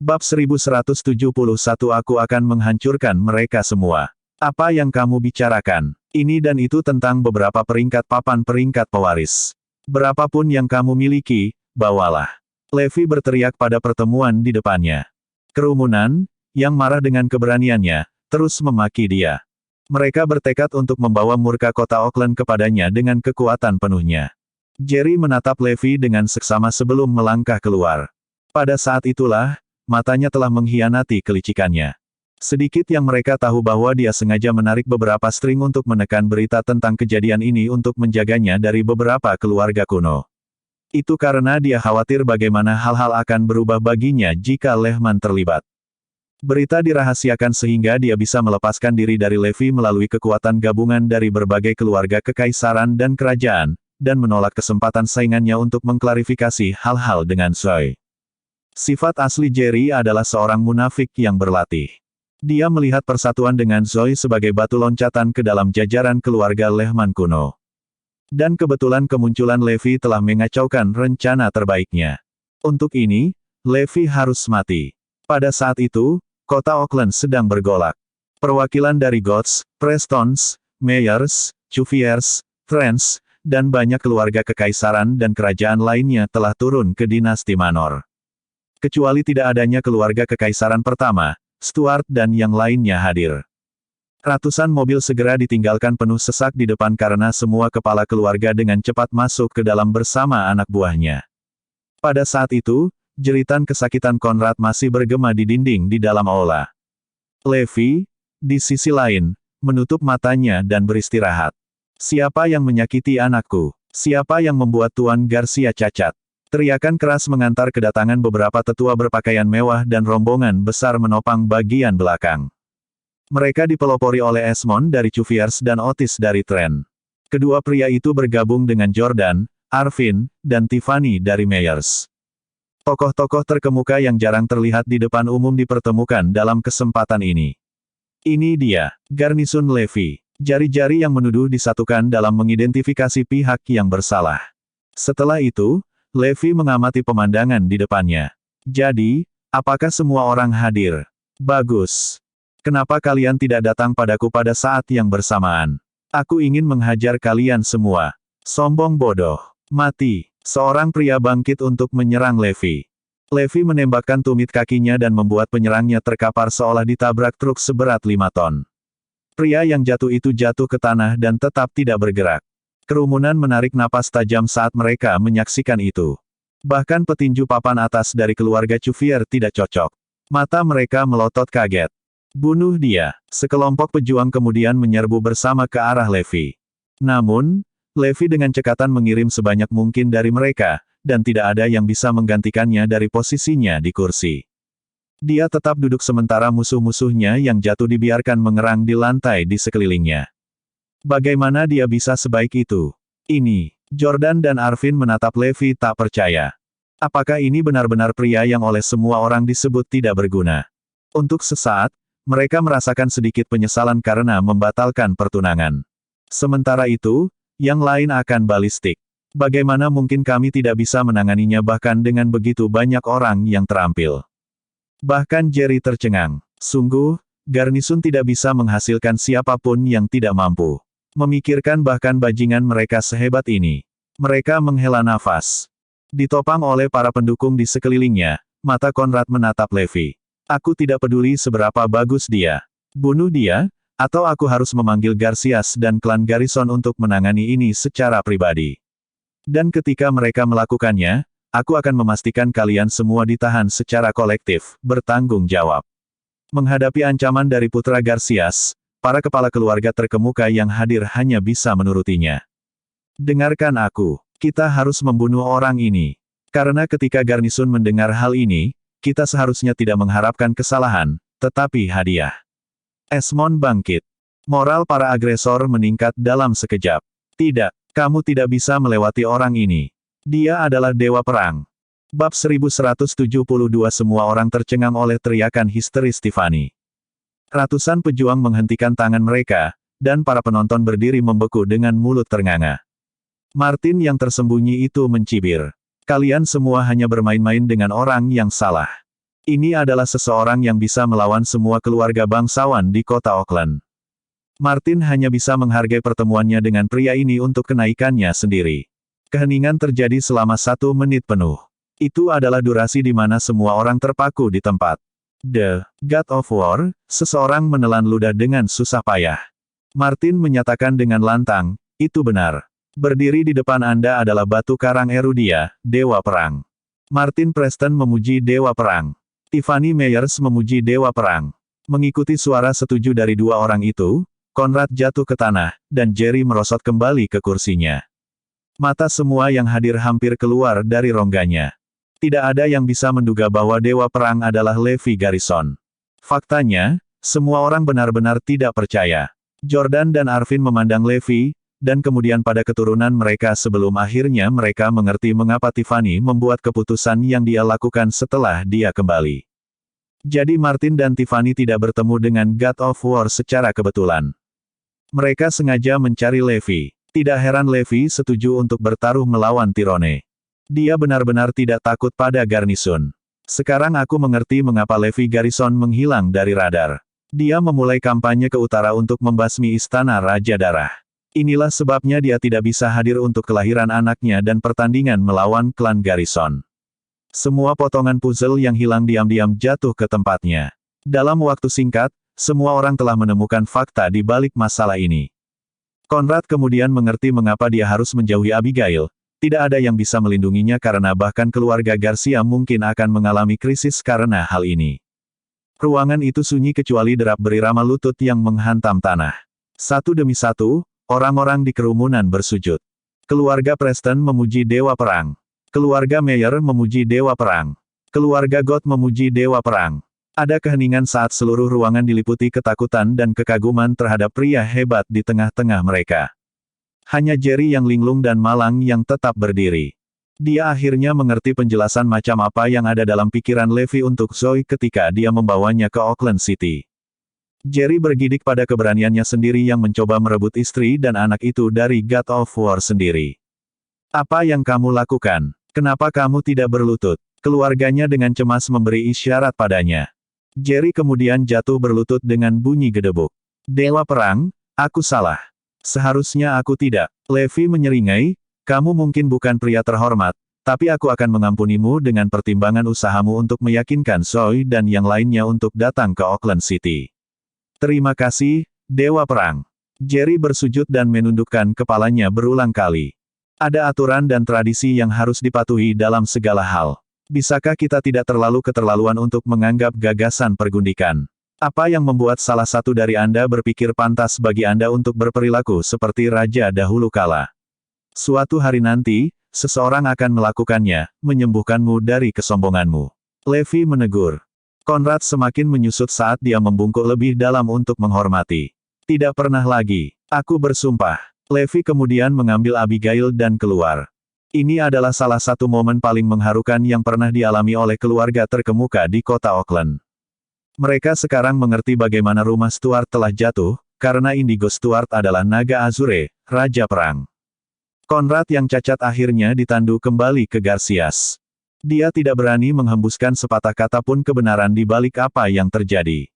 Bab 1171 Aku akan menghancurkan mereka semua. Apa yang kamu bicarakan? Ini dan itu tentang beberapa peringkat papan peringkat pewaris. Berapapun yang kamu miliki, bawalah. Levi berteriak pada pertemuan di depannya. Kerumunan, yang marah dengan keberaniannya, terus memaki dia. Mereka bertekad untuk membawa murka kota Auckland kepadanya dengan kekuatan penuhnya. Jerry menatap Levi dengan seksama sebelum melangkah keluar. Pada saat itulah, matanya telah mengkhianati kelicikannya. Sedikit yang mereka tahu bahwa dia sengaja menarik beberapa string untuk menekan berita tentang kejadian ini untuk menjaganya dari beberapa keluarga kuno. Itu karena dia khawatir bagaimana hal-hal akan berubah baginya jika Lehman terlibat. Berita dirahasiakan sehingga dia bisa melepaskan diri dari Levi melalui kekuatan gabungan dari berbagai keluarga kekaisaran dan kerajaan, dan menolak kesempatan saingannya untuk mengklarifikasi hal-hal dengan Zoe. Sifat asli Jerry adalah seorang munafik yang berlatih. Dia melihat persatuan dengan Zoe sebagai batu loncatan ke dalam jajaran keluarga Lehman kuno. Dan kebetulan kemunculan Levi telah mengacaukan rencana terbaiknya. Untuk ini, Levi harus mati. Pada saat itu, kota Auckland sedang bergolak. Perwakilan dari Goths, Prestons, Meyers, Cuviers, Trents, dan banyak keluarga kekaisaran dan kerajaan lainnya telah turun ke dinasti Manor. Kecuali tidak adanya keluarga kekaisaran pertama, Stuart dan yang lainnya hadir. Ratusan mobil segera ditinggalkan penuh sesak di depan karena semua kepala keluarga dengan cepat masuk ke dalam bersama anak buahnya. Pada saat itu, jeritan kesakitan Conrad masih bergema di dinding di dalam aula. Levi, di sisi lain, menutup matanya dan beristirahat. Siapa yang menyakiti anakku? Siapa yang membuat Tuan Garcia cacat? Teriakan keras mengantar kedatangan beberapa tetua berpakaian mewah dan rombongan besar menopang bagian belakang. Mereka dipelopori oleh Esmond dari Cuviers dan Otis dari Trent. Kedua pria itu bergabung dengan Jordan, Arvin, dan Tiffany dari Meyers. Tokoh-tokoh terkemuka yang jarang terlihat di depan umum dipertemukan dalam kesempatan ini. Ini dia, Garnison Levi. Jari-jari yang menuduh disatukan dalam mengidentifikasi pihak yang bersalah. Setelah itu, Levi mengamati pemandangan di depannya. Jadi, apakah semua orang hadir? Bagus. Kenapa kalian tidak datang padaku pada saat yang bersamaan? Aku ingin menghajar kalian semua. Sombong bodoh. Mati. Seorang pria bangkit untuk menyerang Levi. Levi menembakkan tumit kakinya dan membuat penyerangnya terkapar seolah ditabrak truk seberat 5 ton. Pria yang jatuh itu jatuh ke tanah dan tetap tidak bergerak. Kerumunan menarik napas tajam saat mereka menyaksikan itu. Bahkan petinju papan atas dari keluarga Cuvier tidak cocok. Mata mereka melotot kaget. Bunuh dia. Sekelompok pejuang kemudian menyerbu bersama ke arah Levi. Namun, Levi dengan cekatan mengirim sebanyak mungkin dari mereka, dan tidak ada yang bisa menggantikannya dari posisinya di kursi. Dia tetap duduk sementara musuh-musuhnya yang jatuh dibiarkan mengerang di lantai di sekelilingnya. Bagaimana dia bisa sebaik itu? Ini, Jordan dan Arvin menatap Levi tak percaya. Apakah ini benar-benar pria yang oleh semua orang disebut tidak berguna? Untuk sesaat, mereka merasakan sedikit penyesalan karena membatalkan pertunangan. Sementara itu, yang lain akan balistik. Bagaimana mungkin kami tidak bisa menanganinya bahkan dengan begitu banyak orang yang terampil? Bahkan Jerry tercengang. Sungguh, Garnison tidak bisa menghasilkan siapapun yang tidak mampu. Memikirkan bahkan bajingan mereka sehebat ini. Mereka menghela nafas. Ditopang oleh para pendukung di sekelilingnya, mata Conrad menatap Levi. Aku tidak peduli seberapa bagus dia. Bunuh dia, atau aku harus memanggil Garcias dan klan Garrison untuk menangani ini secara pribadi. Dan ketika mereka melakukannya, aku akan memastikan kalian semua ditahan secara kolektif, bertanggung jawab. Menghadapi ancaman dari putra Garcias, para kepala keluarga terkemuka yang hadir hanya bisa menurutinya. Dengarkan aku, kita harus membunuh orang ini. Karena ketika Garnison mendengar hal ini, kita seharusnya tidak mengharapkan kesalahan, tetapi hadiah. Esmond bangkit. Moral para agresor meningkat dalam sekejap. Tidak, kamu tidak bisa melewati orang ini. Dia adalah dewa perang. Bab 1172 Semua orang tercengang oleh teriakan histeris Tiffany. Ratusan pejuang menghentikan tangan mereka, dan para penonton berdiri membeku dengan mulut ternganga. Martin yang tersembunyi itu mencibir. Kalian semua hanya bermain-main dengan orang yang salah. Ini adalah seseorang yang bisa melawan semua keluarga bangsawan di kota Auckland. Martin hanya bisa menghargai pertemuannya dengan pria ini untuk kenaikannya sendiri. Keheningan terjadi selama 1 menit penuh. Itu adalah durasi di mana semua orang terpaku di tempat. The God of War, seseorang menelan ludah dengan susah payah. Martin menyatakan dengan lantang, itu benar. Berdiri di depan Anda adalah batu karang Erudia, Dewa Perang. Martin Preston memuji Dewa Perang. Tiffany Meyers memuji Dewa Perang. Mengikuti suara setuju dari 2 orang itu, Conrad jatuh ke tanah, dan Jerry merosot kembali ke kursinya. Mata semua yang hadir hampir keluar dari rongganya. Tidak ada yang bisa menduga bahwa Dewa Perang adalah Levi Garrison. Faktanya, semua orang benar-benar tidak percaya. Jordan dan Arvin memandang Levi, dan kemudian pada keturunan mereka sebelum akhirnya mereka mengerti mengapa Tiffany membuat keputusan yang dia lakukan setelah dia kembali. Jadi Martin dan Tiffany tidak bertemu dengan God of War secara kebetulan. Mereka sengaja mencari Levi. Tidak heran Levi setuju untuk bertaruh melawan Tyrone. Dia benar-benar tidak takut pada Garnison. Sekarang aku mengerti mengapa Levi Garrison menghilang dari radar. Dia memulai kampanye ke utara untuk membasmi Istana Raja Darah. Inilah sebabnya dia tidak bisa hadir untuk kelahiran anaknya dan pertandingan melawan klan Garrison. Semua potongan puzzle yang hilang diam-diam jatuh ke tempatnya. Dalam waktu singkat, semua orang telah menemukan fakta di balik masalah ini. Conrad kemudian mengerti mengapa dia harus menjauhi Abigail. Tidak ada yang bisa melindunginya karena bahkan keluarga Garcia mungkin akan mengalami krisis karena hal ini. Ruangan itu sunyi kecuali derap berirama lutut yang menghantam tanah. Satu demi satu, orang-orang di kerumunan bersujud. Keluarga Preston memuji Dewa Perang. Keluarga Meyer memuji Dewa Perang. Keluarga God memuji Dewa Perang. Ada keheningan saat seluruh ruangan diliputi ketakutan dan kekaguman terhadap pria hebat di tengah-tengah mereka. Hanya Jerry yang linglung dan malang yang tetap berdiri. Dia akhirnya mengerti penjelasan macam apa yang ada dalam pikiran Levi untuk Zoe ketika dia membawanya ke Auckland City. Jerry bergidik pada keberaniannya sendiri yang mencoba merebut istri dan anak itu dari God of War sendiri. Apa yang kamu lakukan? Kenapa kamu tidak berlutut? Keluarganya dengan cemas memberi isyarat padanya. Jerry kemudian jatuh berlutut dengan bunyi gedebuk. Dewa Perang, aku salah. Seharusnya aku tidak. Levi menyeringai, kamu mungkin bukan pria terhormat, tapi aku akan mengampunimu dengan pertimbangan usahamu untuk meyakinkan Zoe dan yang lainnya untuk datang ke Auckland City. Terima kasih, Dewa Perang. Jerry bersujud dan menundukkan kepalanya berulang kali. Ada aturan dan tradisi yang harus dipatuhi dalam segala hal. Bisakah kita tidak terlalu keterlaluan untuk menganggap gagasan pergundikan? Apa yang membuat salah satu dari Anda berpikir pantas bagi Anda untuk berperilaku seperti raja dahulu kala? Suatu hari nanti, seseorang akan melakukannya, menyembuhkanmu dari kesombonganmu. Levi menegur. Conrad semakin menyusut saat dia membungkuk lebih dalam untuk menghormati. Tidak pernah lagi. Aku bersumpah. Levi kemudian mengambil Abigail dan keluar. Ini adalah salah satu momen paling mengharukan yang pernah dialami oleh keluarga terkemuka di kota Auckland. Mereka sekarang mengerti bagaimana rumah Stuart telah jatuh, karena Indigo Stuart adalah naga Azure, Raja Perang. Conrad yang cacat akhirnya ditandu kembali ke Garcias. Dia tidak berani menghembuskan sepatah kata pun kebenaran di balik apa yang terjadi.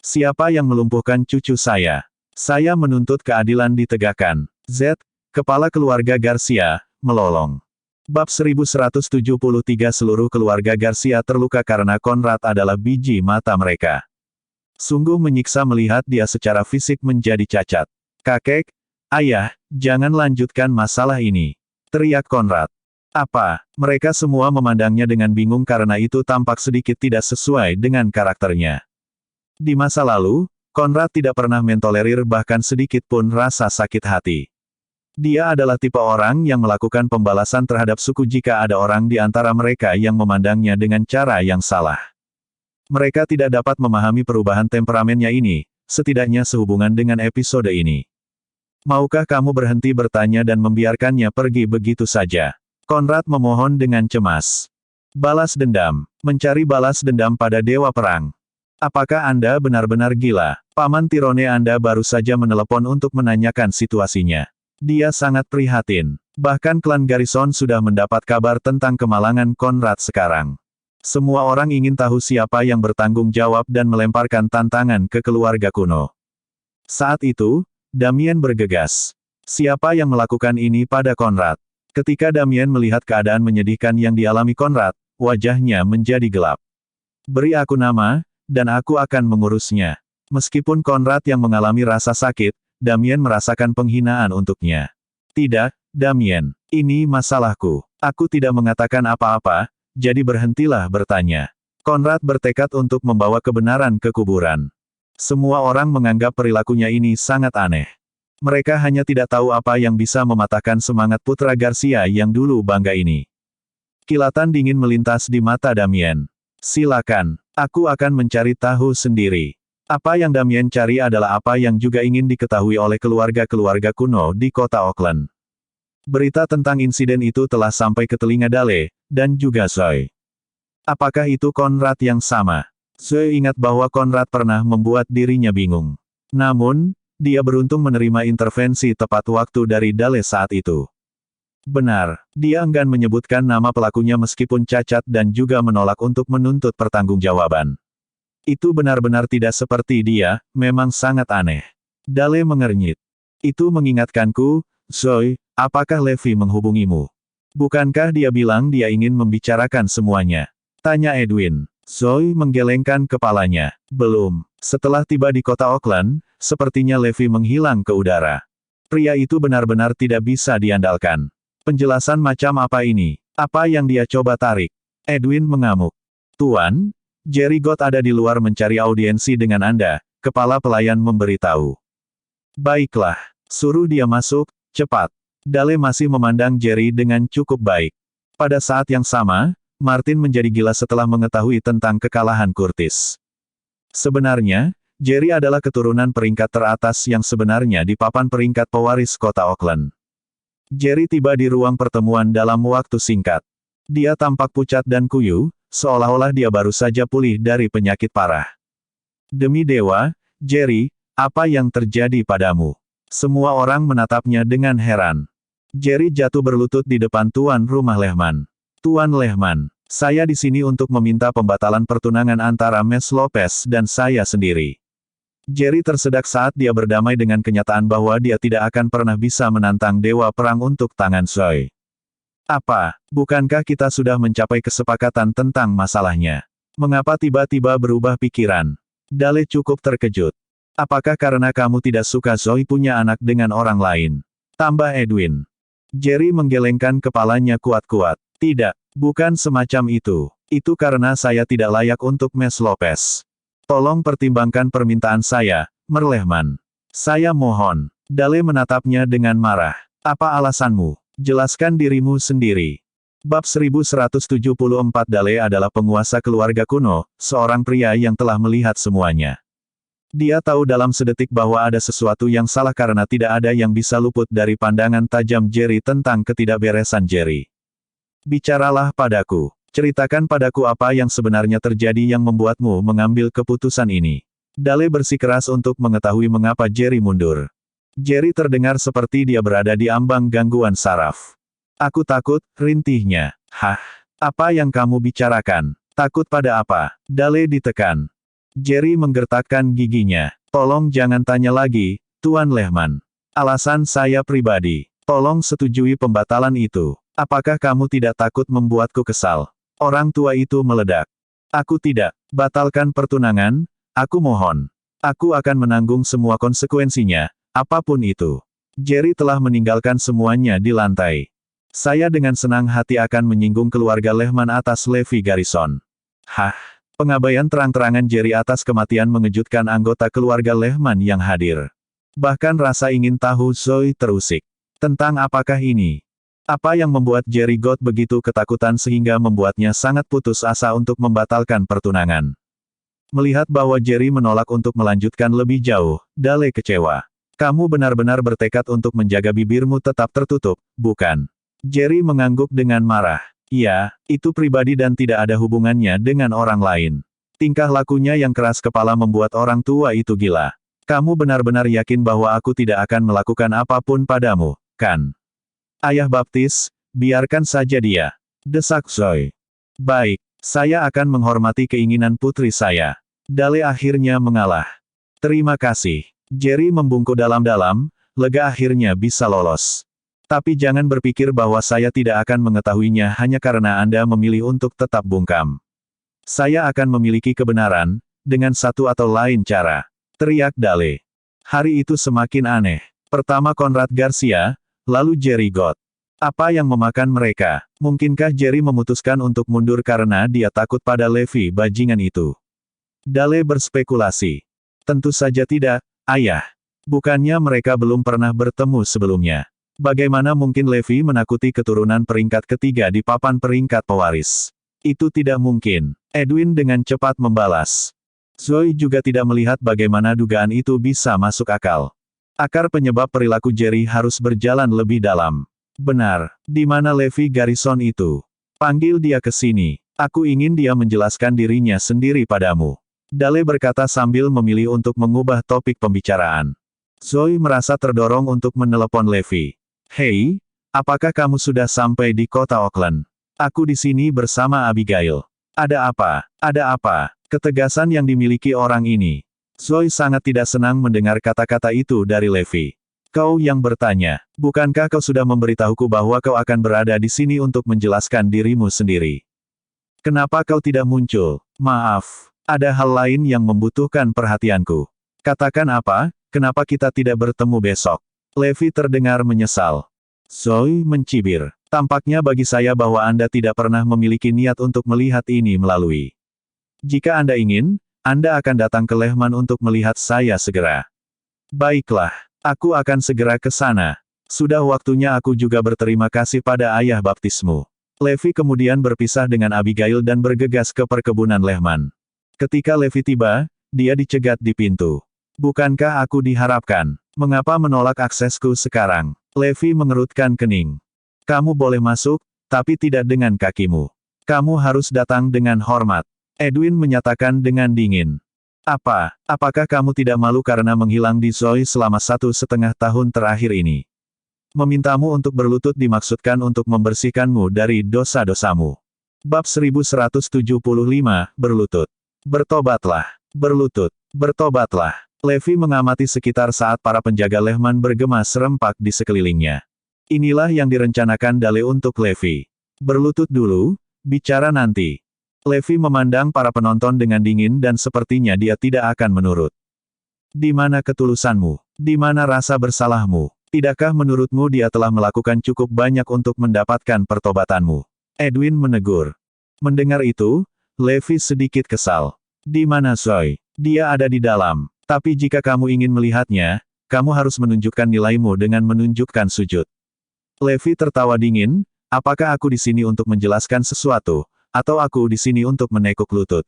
Siapa yang melumpuhkan cucu saya? Saya menuntut keadilan ditegakkan. Z, kepala keluarga Garcia, melolong. Bab 1173 seluruh keluarga Garcia terluka karena Conrad adalah biji mata mereka. Sungguh menyiksa melihat dia secara fisik menjadi cacat. Kakek, ayah, jangan lanjutkan masalah ini. Teriak Conrad. Apa? Mereka semua memandangnya dengan bingung karena itu tampak sedikit tidak sesuai dengan karakternya. Di masa lalu, Conrad tidak pernah mentolerir bahkan sedikit pun rasa sakit hati. Dia adalah tipe orang yang melakukan pembalasan terhadap suku jika ada orang di antara mereka yang memandangnya dengan cara yang salah. Mereka tidak dapat memahami perubahan temperamennya ini, setidaknya sehubungan dengan episode ini. Maukah kamu berhenti bertanya dan membiarkannya pergi begitu saja? Conrad memohon dengan cemas. Balas dendam. Mencari balas dendam pada Dewa Perang. Apakah Anda benar-benar gila? Paman Tyrone Anda baru saja menelepon untuk menanyakan situasinya. Dia sangat prihatin. Bahkan klan Garrison sudah mendapat kabar tentang kemalangan Conrad sekarang. Semua orang ingin tahu siapa yang bertanggung jawab dan melemparkan tantangan ke keluarga kuno. Saat itu, Damien bergegas. Siapa yang melakukan ini pada Conrad? Ketika Damien melihat keadaan menyedihkan yang dialami Conrad, wajahnya menjadi gelap. Beri aku nama, dan aku akan mengurusnya. Meskipun Conrad yang mengalami rasa sakit, Damien merasakan penghinaan untuknya. Tidak, Damien, ini masalahku. Aku tidak mengatakan apa-apa, jadi berhentilah bertanya. Conrad bertekad untuk membawa kebenaran ke kuburan. Semua orang menganggap perilakunya ini sangat aneh. Mereka hanya tidak tahu apa yang bisa mematahkan semangat Putra Garcia yang dulu bangga ini. Kilatan dingin melintas di mata Damien. Silakan, aku akan mencari tahu sendiri. Apa yang Damien cari adalah apa yang juga ingin diketahui oleh keluarga-keluarga kuno di kota Auckland. Berita tentang insiden itu telah sampai ke telinga Dale, dan juga Zoe. Apakah itu Conrad yang sama? Zoe ingat bahwa Conrad pernah membuat dirinya bingung. Namun, dia beruntung menerima intervensi tepat waktu dari Dale saat itu. Benar, dia enggan menyebutkan nama pelakunya meskipun cacat dan juga menolak untuk menuntut pertanggungjawaban. Itu benar-benar tidak seperti dia, memang sangat aneh. Dale mengernyit. Itu mengingatkanku, Zoe, apakah Levi menghubungimu? Bukankah dia bilang dia ingin membicarakan semuanya? Tanya Edwin. Zoe menggelengkan kepalanya. Belum. Setelah tiba di kota Auckland, sepertinya Levi menghilang ke udara. Pria itu benar-benar tidak bisa diandalkan. Penjelasan macam apa ini? Apa yang dia coba tarik? Edwin mengamuk. Tuan, Jerry God ada di luar mencari audiensi dengan Anda, kepala pelayan memberitahu. Baiklah, suruh dia masuk, cepat. Dale masih memandang Jerry dengan cukup baik. Pada saat yang sama, Martin menjadi gila setelah mengetahui tentang kekalahan Curtis. Sebenarnya, Jerry adalah keturunan peringkat teratas yang sebenarnya di papan peringkat pewaris kota Auckland. Jerry tiba di ruang pertemuan dalam waktu singkat. Dia tampak pucat dan kuyu, seolah-olah dia baru saja pulih dari penyakit parah. Demi dewa, Jerry, apa yang terjadi padamu? Semua orang menatapnya dengan heran. Jerry jatuh berlutut di depan Tuan Rumah Lehman. Tuan Lehman, saya di sini untuk meminta pembatalan pertunangan antara Mes Lopez dan saya sendiri. Jerry tersedak saat dia berdamai dengan kenyataan bahwa dia tidak akan pernah bisa menantang Dewa Perang untuk tangan Zoe. Apa, bukankah kita sudah mencapai kesepakatan tentang masalahnya? Mengapa tiba-tiba berubah pikiran? Dale cukup terkejut. Apakah karena kamu tidak suka Zoe punya anak dengan orang lain? Tambah Edwin. Jerry menggelengkan kepalanya kuat-kuat. Tidak, bukan semacam itu. Itu karena saya tidak layak untuk Mes Lopez. Tolong pertimbangkan permintaan saya, Merlehman. Saya mohon. Dale menatapnya dengan marah. Apa alasanmu? Jelaskan dirimu sendiri. Bab 1174 Dale adalah penguasa keluarga kuno, seorang pria yang telah melihat semuanya. Dia tahu dalam sedetik bahwa ada sesuatu yang salah karena tidak ada yang bisa luput dari pandangan tajam Jerry tentang ketidakberesan Jerry. Bicaralah padaku. Ceritakan padaku apa yang sebenarnya terjadi yang membuatmu mengambil keputusan ini. Dale bersikeras untuk mengetahui mengapa Jerry mundur. Jerry terdengar seperti dia berada di ambang gangguan saraf. Aku takut, rintihnya. Hah? Apa yang kamu bicarakan? Takut pada apa? Dale ditekan. Jerry menggertakkan giginya. Tolong jangan tanya lagi, Tuan Lehman. Alasan saya pribadi. Tolong setujui pembatalan itu. Apakah kamu tidak takut membuatku kesal? Orang tua itu meledak. Aku tidak. Batalkan pertunangan, aku mohon. Aku akan menanggung semua konsekuensinya, apapun itu. Jerry telah meninggalkan semuanya di lantai. Saya dengan senang hati akan menyinggung keluarga Lehman atas Levi Garrison. Hah? Pengabaian terang-terangan Jerry atas kematian mengejutkan anggota keluarga Lehman yang hadir. Bahkan rasa ingin tahu Zoe terusik. Tentang apakah ini? Apa yang membuat Jerry God begitu ketakutan sehingga membuatnya sangat putus asa untuk membatalkan pertunangan? Melihat bahwa Jerry menolak untuk melanjutkan lebih jauh, Dale kecewa. Kamu benar-benar bertekad untuk menjaga bibirmu tetap tertutup, bukan? Jerry mengangguk dengan marah. Iya, itu pribadi dan tidak ada hubungannya dengan orang lain. Tingkah lakunya yang keras kepala membuat orang tua itu gila. Kamu benar-benar yakin bahwa aku tidak akan melakukan apapun padamu, kan? Ayah baptis, biarkan saja dia. Desak Zoe. Baik, Saya akan menghormati keinginan putri saya. Dale akhirnya mengalah. Terima kasih. Jerry membungkuk dalam-dalam, lega akhirnya bisa lolos. Tapi jangan berpikir bahwa saya tidak akan mengetahuinya hanya karena Anda memilih untuk tetap bungkam. Saya akan memiliki kebenaran, dengan satu atau lain cara. Teriak Dale. Hari itu semakin aneh. Pertama Conrad Garcia, lalu Jerry Gott. Apa yang memakan mereka? Mungkinkah Jerry memutuskan untuk mundur karena dia takut pada Levi bajingan itu? Dale berspekulasi. Tentu saja tidak, ayah. Bukannya mereka belum pernah bertemu sebelumnya. Bagaimana mungkin Levi menakuti keturunan peringkat ketiga di papan peringkat pewaris? Itu tidak mungkin. Edwin dengan cepat membalas. Zoe juga tidak melihat bagaimana dugaan itu bisa masuk akal. Akar penyebab perilaku Jerry harus berjalan lebih dalam. Benar, di mana Levi Garrison itu? Panggil dia ke sini. Aku ingin dia menjelaskan dirinya sendiri padamu. Dale berkata sambil memilih untuk mengubah topik pembicaraan. Zoe merasa terdorong untuk menelepon Levi. Hei, apakah kamu sudah sampai di kota Oakland? Aku di sini bersama Abigail. Ada apa? Ada apa? Ketegasan yang dimiliki orang ini. Zoe sangat tidak senang mendengar kata-kata itu dari Levi. Kau yang bertanya, bukankah kau sudah memberitahuku bahwa kau akan berada di sini untuk menjelaskan dirimu sendiri? Kenapa kau tidak muncul? Maaf, ada hal lain yang membutuhkan perhatianku. Katakan apa, kenapa kita tidak bertemu besok? Levi terdengar menyesal. Zoe mencibir. Tampaknya bagi saya bahwa Anda tidak pernah memiliki niat untuk melihat ini melalui. Jika Anda ingin, Anda akan datang ke Lehman untuk melihat saya segera. Baiklah. Aku akan segera ke sana. Sudah waktunya aku juga berterima kasih pada ayah baptismu. Levi kemudian berpisah dengan Abigail dan bergegas ke perkebunan Lehman. Ketika Levi tiba, dia dicegat di pintu. Bukankah aku diharapkan? Mengapa menolak aksesku sekarang? Levi mengerutkan kening. Kamu boleh masuk, tapi tidak dengan kakimu. Kamu harus datang dengan hormat. Edwin menyatakan dengan dingin. Apakah kamu tidak malu karena menghilang di Zoe selama 1,5 tahun terakhir ini? Memintamu untuk berlutut dimaksudkan untuk membersihkanmu dari dosa-dosamu. Bab 1175, berlutut. Bertobatlah. Berlutut. Bertobatlah. Levi mengamati sekitar saat para penjaga Lehman bergema serempak di sekelilingnya. Inilah yang direncanakan Dale untuk Levi. Berlutut dulu, bicara nanti. Levi memandang para penonton dengan dingin dan sepertinya dia tidak akan menurut. Di mana ketulusanmu? Di mana rasa bersalahmu? Tidakkah menurutmu dia telah melakukan cukup banyak untuk mendapatkan pertobatanmu? Edwin menegur. Mendengar itu, Levi sedikit kesal. Di mana Zoe? Dia ada di dalam. Tapi jika kamu ingin melihatnya, kamu harus menunjukkan nilaimu dengan menunjukkan sujud. Levi tertawa dingin, apakah aku di sini untuk menjelaskan sesuatu? Atau aku di sini untuk menekuk lutut?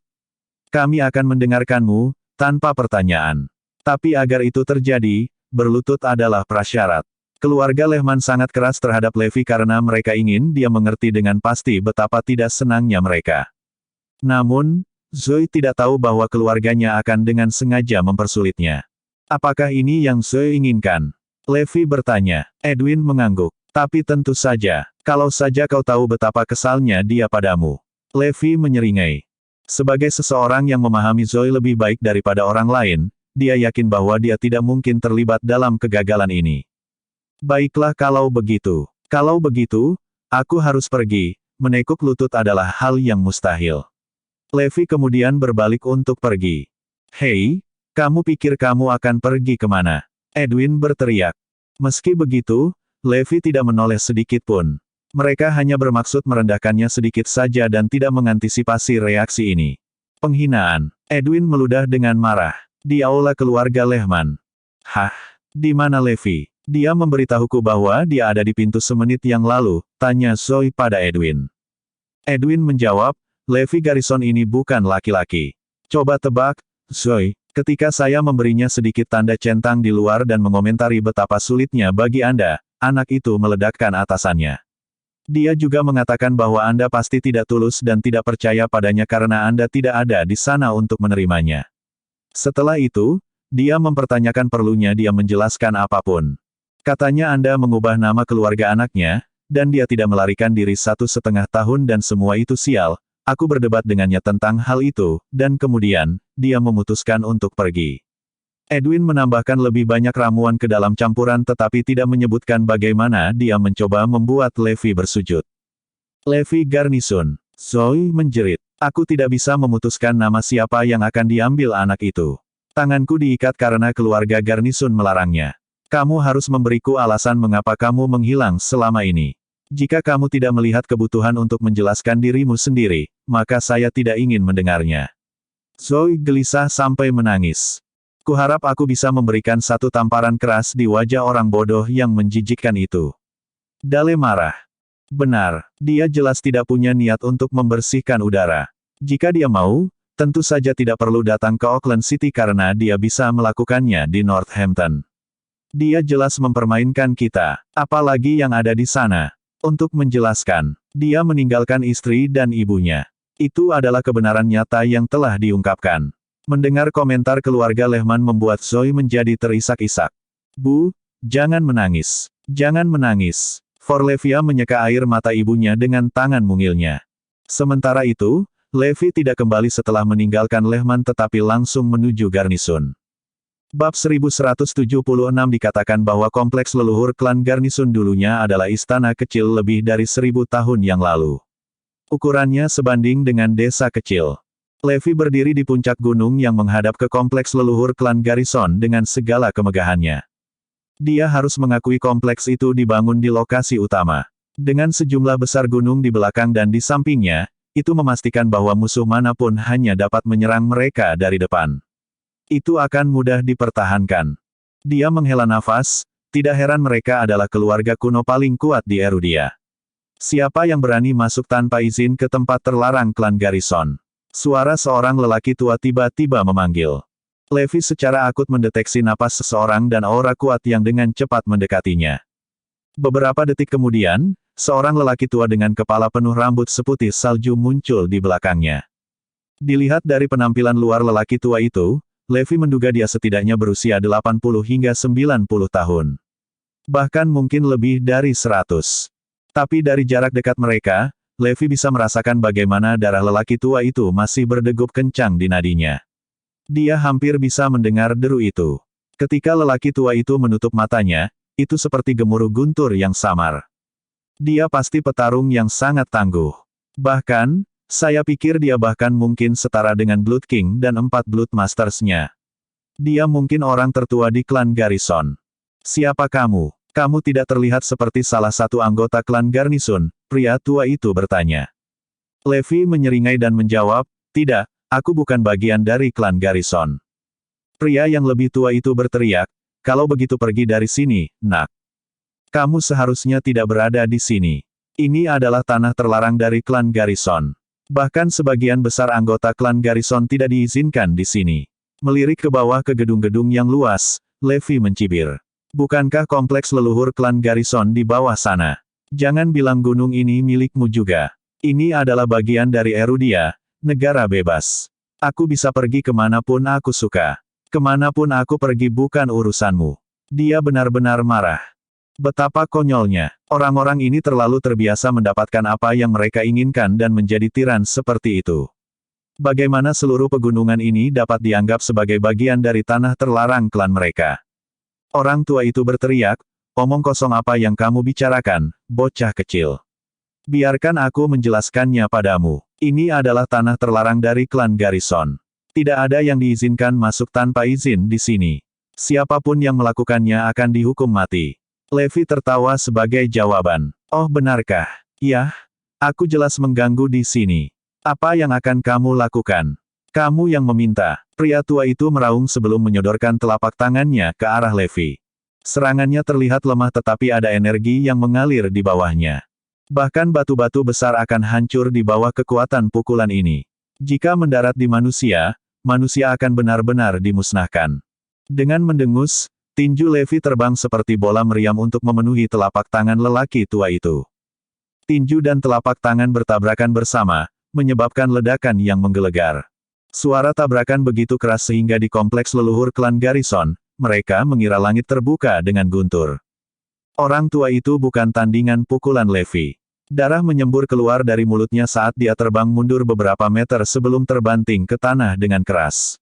Kami akan mendengarkanmu, tanpa pertanyaan. Tapi agar itu terjadi, berlutut adalah prasyarat. Keluarga Lehman sangat keras terhadap Levi karena mereka ingin dia mengerti dengan pasti betapa tidak senangnya mereka. Namun, Zoe tidak tahu bahwa keluarganya akan dengan sengaja mempersulitnya. Apakah ini yang Zoe inginkan? Levi bertanya. Edwin mengangguk. Tapi tentu saja, kalau saja kau tahu betapa kesalnya dia padamu. Levi menyeringai. Sebagai seseorang yang memahami Zoe lebih baik daripada orang lain, dia yakin bahwa dia tidak mungkin terlibat dalam kegagalan ini. Baiklah kalau begitu. Kalau begitu, aku harus pergi, menekuk lutut adalah hal yang mustahil. Levi kemudian berbalik untuk pergi. Hei, kamu pikir kamu akan pergi kemana? Edwin berteriak. Meski begitu, Levi tidak menoleh sedikit pun. Mereka hanya bermaksud merendahkannya sedikit saja dan tidak mengantisipasi reaksi ini. Penghinaan. Edwin meludah dengan marah. Di aula keluarga Lehman. Hah? Di mana Levi? Dia memberitahuku bahwa dia ada di pintu semenit yang lalu, tanya Zoe pada Edwin. Edwin menjawab, Levi Garrison ini bukan laki-laki. Coba tebak, Zoe, ketika saya memberinya sedikit tanda centang di luar dan mengomentari betapa sulitnya bagi Anda, anak itu meledakkan atasannya. Dia juga mengatakan bahwa Anda pasti tidak tulus dan tidak percaya padanya karena Anda tidak ada di sana untuk menerimanya. Setelah itu, dia mempertanyakan perlunya dia menjelaskan apapun. Katanya Anda mengubah nama keluarga anaknya, dan dia tidak melarikan diri 1,5 tahun dan semua itu sial. Aku berdebat dengannya tentang hal itu, dan kemudian, dia memutuskan untuk pergi. Edwin menambahkan lebih banyak ramuan ke dalam campuran tetapi tidak menyebutkan bagaimana dia mencoba membuat Levi bersujud. Levi Garnison. Zoe menjerit. Aku tidak bisa memutuskan nama siapa yang akan diambil anak itu. Tanganku diikat karena keluarga Garnison melarangnya. Kamu harus memberiku alasan mengapa kamu menghilang selama ini. Jika kamu tidak melihat kebutuhan untuk menjelaskan dirimu sendiri, maka saya tidak ingin mendengarnya. Zoe gelisah sampai menangis. Kuharap aku bisa memberikan satu tamparan keras di wajah orang bodoh yang menjijikkan itu. Dale marah. Benar, dia jelas tidak punya niat untuk membersihkan udara. Jika dia mau, tentu saja tidak perlu datang ke Auckland City karena dia bisa melakukannya di Northampton. Dia jelas mempermainkan kita, apalagi yang ada di sana. Untuk menjelaskan, dia meninggalkan istri dan ibunya. Itu adalah kebenaran nyata yang telah diungkapkan. Mendengar komentar keluarga Lehman membuat Zoe menjadi terisak-isak. Bu, jangan menangis. Jangan menangis. Forlevia menyeka air mata ibunya dengan tangan mungilnya. Sementara itu, Levi tidak kembali setelah meninggalkan Lehman tetapi langsung menuju Garnison. Bab 1176 dikatakan bahwa kompleks leluhur klan Garnison dulunya adalah istana kecil lebih dari 1000 tahun yang lalu. Ukurannya sebanding dengan desa kecil. Levi berdiri di puncak gunung yang menghadap ke kompleks leluhur klan Garrison dengan segala kemegahannya. Dia harus mengakui kompleks itu dibangun di lokasi utama. Dengan sejumlah besar gunung di belakang dan di sampingnya, itu memastikan bahwa musuh manapun hanya dapat menyerang mereka dari depan. Itu akan mudah dipertahankan. Dia menghela nafas, tidak heran mereka adalah keluarga kuno paling kuat di Erudia. Siapa yang berani masuk tanpa izin ke tempat terlarang klan Garrison? Suara seorang lelaki tua tiba-tiba memanggil. Levi secara akut mendeteksi napas seseorang dan aura kuat yang dengan cepat mendekatinya. Beberapa detik kemudian, seorang lelaki tua dengan kepala penuh rambut seputih salju muncul di belakangnya. Dilihat dari penampilan luar lelaki tua itu, Levi menduga dia setidaknya berusia 80 hingga 90 tahun. Bahkan mungkin lebih dari 100. Tapi dari jarak dekat mereka, Levi bisa merasakan bagaimana darah lelaki tua itu masih berdegup kencang di nadinya. Dia hampir bisa mendengar deru itu. Ketika lelaki tua itu menutup matanya, itu seperti gemuruh guntur yang samar. Dia pasti petarung yang sangat tangguh. Bahkan, saya pikir dia bahkan mungkin setara dengan Blood King dan 4 Blood Masters-nya. Dia mungkin orang tertua di klan Garrison. Siapa kamu? Kamu tidak terlihat seperti salah satu anggota klan Garnison, pria tua itu bertanya. Levi menyeringai dan menjawab, tidak, aku bukan bagian dari klan Garrison. Pria yang lebih tua itu berteriak, kalau begitu pergi dari sini, nak. Kamu seharusnya tidak berada di sini. Ini adalah tanah terlarang dari klan Garrison. Bahkan sebagian besar anggota klan Garrison tidak diizinkan di sini. Melirik ke bawah ke gedung-gedung yang luas, Levi mencibir. Bukankah kompleks leluhur klan Garrison di bawah sana? Jangan bilang gunung ini milikmu juga. Ini adalah bagian dari Erudia, negara bebas. Aku bisa pergi kemanapun aku suka. Kemanapun aku pergi bukan urusanmu. Dia benar-benar marah. Betapa konyolnya. Orang-orang ini terlalu terbiasa mendapatkan apa yang mereka inginkan dan menjadi tiran seperti itu. Bagaimana seluruh pegunungan ini dapat dianggap sebagai bagian dari tanah terlarang klan mereka? Orang tua itu berteriak, omong kosong apa yang kamu bicarakan, bocah kecil. Biarkan aku menjelaskannya padamu. Ini adalah tanah terlarang dari klan Garrison. Tidak ada yang diizinkan masuk tanpa izin di sini. Siapapun yang melakukannya akan dihukum mati. Levi tertawa sebagai jawaban. Oh benarkah? Yah, aku jelas mengganggu di sini. Apa yang akan kamu lakukan? Kamu yang meminta. Pria tua itu meraung sebelum menyodorkan telapak tangannya ke arah Levi. Serangannya terlihat lemah tetapi ada energi yang mengalir di bawahnya. Bahkan batu-batu besar akan hancur di bawah kekuatan pukulan ini. Jika mendarat di manusia, manusia akan benar-benar dimusnahkan. Dengan mendengus, tinju Levi terbang seperti bola meriam untuk memenuhi telapak tangan lelaki tua itu. Tinju dan telapak tangan bertabrakan bersama, menyebabkan ledakan yang menggelegar. Suara tabrakan begitu keras sehingga di kompleks leluhur klan Garrison, mereka mengira langit terbuka dengan guntur. Orang tua itu bukan tandingan pukulan Levi. Darah menyembur keluar dari mulutnya saat dia terbang mundur beberapa meter sebelum terbanting ke tanah dengan keras.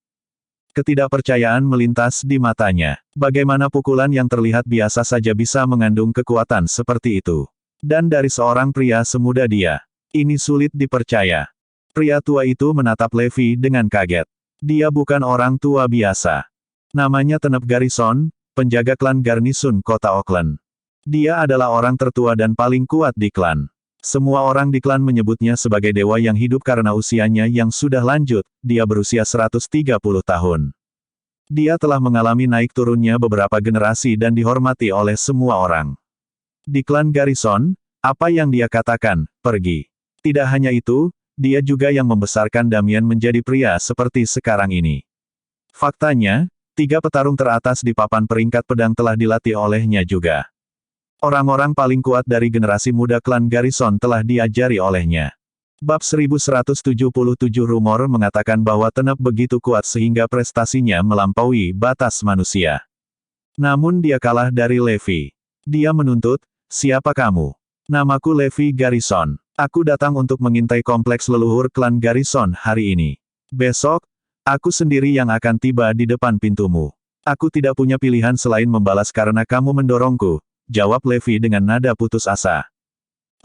Ketidakpercayaan melintas di matanya. Bagaimana pukulan yang terlihat biasa saja bisa mengandung kekuatan seperti itu? Dan dari seorang pria semuda dia. Ini sulit dipercaya. Pria tua itu menatap Levi dengan kaget. Dia bukan orang tua biasa. Namanya Tenep Garrison, penjaga klan Garnisun kota Auckland. Dia adalah orang tertua dan paling kuat di klan. Semua orang di klan menyebutnya sebagai dewa yang hidup karena usianya yang sudah lanjut, dia berusia 130 tahun. Dia telah mengalami naik turunnya beberapa generasi dan dihormati oleh semua orang. Di klan Garrison, apa yang dia katakan, pergi. Tidak hanya itu, dia juga yang membesarkan Damien menjadi pria seperti sekarang ini. Faktanya, 3 petarung teratas di papan peringkat pedang telah dilatih olehnya juga. Orang-orang paling kuat dari generasi muda klan Garrison telah diajari olehnya. Bab 1177 rumor mengatakan bahwa Tenep begitu kuat sehingga prestasinya melampaui batas manusia. Namun dia kalah dari Levi. Dia menuntut, siapa kamu? Namaku Levi Garrison. Aku datang untuk mengintai kompleks leluhur klan Garrison hari ini. Besok, aku sendiri yang akan tiba di depan pintumu. Aku tidak punya pilihan selain membalas karena kamu mendorongku. Jawab Levi dengan nada putus asa.